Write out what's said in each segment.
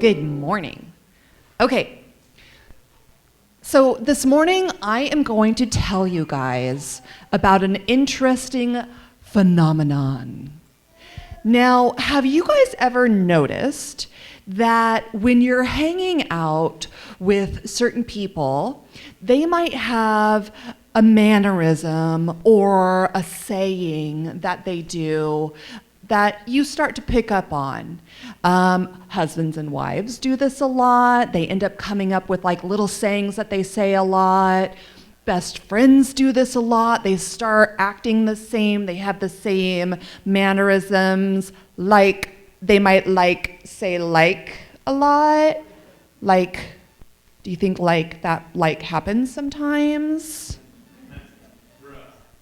Good morning. Okay, so this morning I am going to tell you guys about an interesting phenomenon. Now, have you guys ever noticed that when you're hanging out with certain people, they might have a mannerism or a saying that they do that you start to pick up on? Husbands and wives do this a lot. They end up coming up with like little sayings that they say a lot. Best friends do this a lot. They start acting the same. They have the same mannerisms. Like, they might say a lot. Like, do you think that happens sometimes?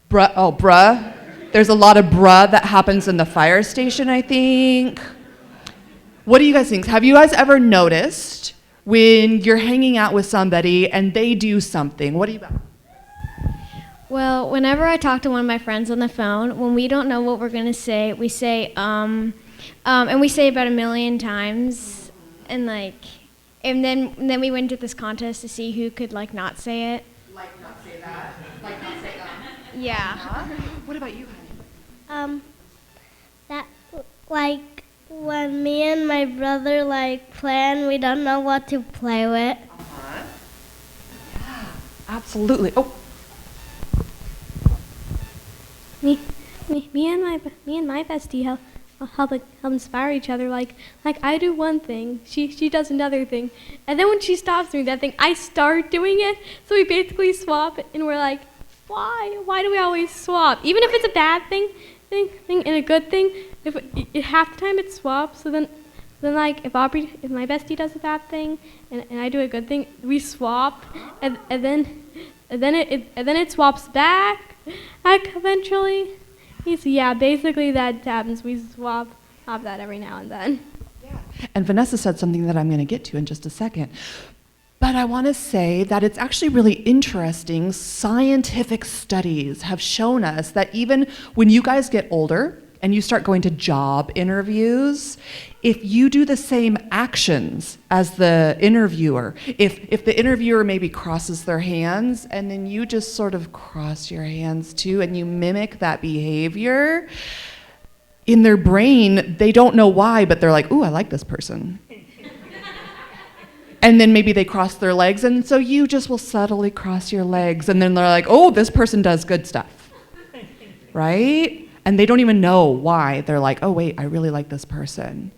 Bruh. There's a lot of bruh that happens in the fire station, I think. What do you guys think? Have you guys ever noticed when you're hanging out with somebody and they do something? What do you got? Well, whenever I talk to one of my friends on the phone, when we don't know what we're going to say, we say, and we say about 1 million times, and then we went to this contest to see who could not say it. Not say that? Not say Yeah. What about you, honey? That when me and my brother plan, we don't know what to play with. Yeah, absolutely. Oh. Me and my bestie help inspire each other. Like I do one thing, she does another thing, and then when she stops doing that thing, I start doing it. So we basically swap, and we're like, why do we always swap? Even if it's a bad thing and a good thing, if half the time it swaps. So then if my bestie does a bad thing and I do a good thing, we swap, and then it swaps back eventually. Yeah, basically that happens. We swap that every now and then. Yeah. And Vanessa said something that I'm going to get to in just a second. But I want to say that it's actually really interesting. Scientific studies have shown us that even when you guys get older and you start going to job interviews, if you do the same actions as the interviewer, if the interviewer maybe crosses their hands and then you just sort of cross your hands too and you mimic that behavior, in their brain, they don't know why, but they're like, ooh, I like this person. And then maybe they cross their legs, and so you just will subtly cross your legs, and then they're like, oh, this person does good stuff, right? And they don't even know why. They're like, oh, wait, I really like this person.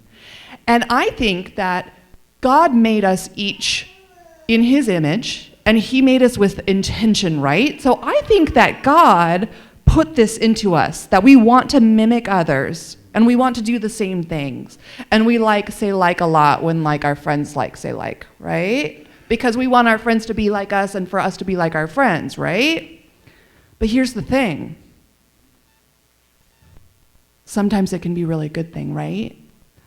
And I think that God made us each in his image, and he made us with intention, right? So I think that God put this into us, that we want to mimic others, and we want to do the same things. And we say a lot when our friends say right? Because we want our friends to be like us and for us to be like our friends, right? But here's the thing. Sometimes it can be a really good thing, right?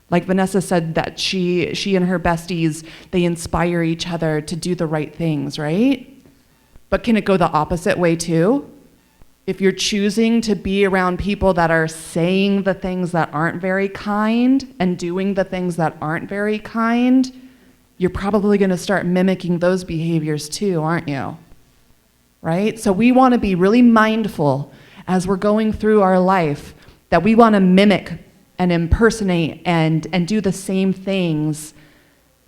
Like Vanessa said that she and her besties, they inspire each other to do the right things, right? But can it go the opposite way too? If you're choosing to be around people that are saying the things that aren't very kind and doing the things that aren't very kind, you're probably going to start mimicking those behaviors too, aren't you? Right? So we want to be really mindful as we're going through our life that we want to mimic and impersonate and do the same things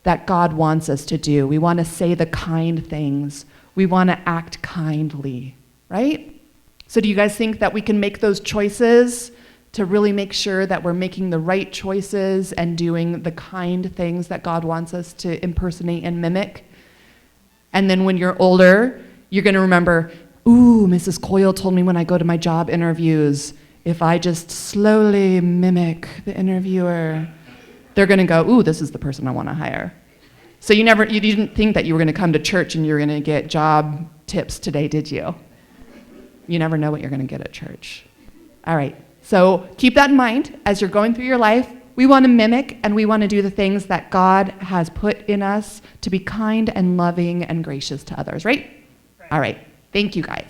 that God wants us to do. We want to say the kind things. We want to act kindly, right? So do you guys think that we can make those choices to really make sure that we're making the right choices and doing the kind things that God wants us to impersonate and mimic? And then when you're older, you're going to remember, ooh, Mrs. Coyle told me when I go to my job interviews, if I just slowly mimic the interviewer, they're going to go, ooh, this is the person I want to hire. So you didn't think that you were going to come to church and you were going to get job tips today, did you? You never know what you're going to get at church. All right, so keep that in mind as you're going through your life. We want to mimic and we want to do the things that God has put in us to be kind and loving and gracious to others, right? All right, thank you guys.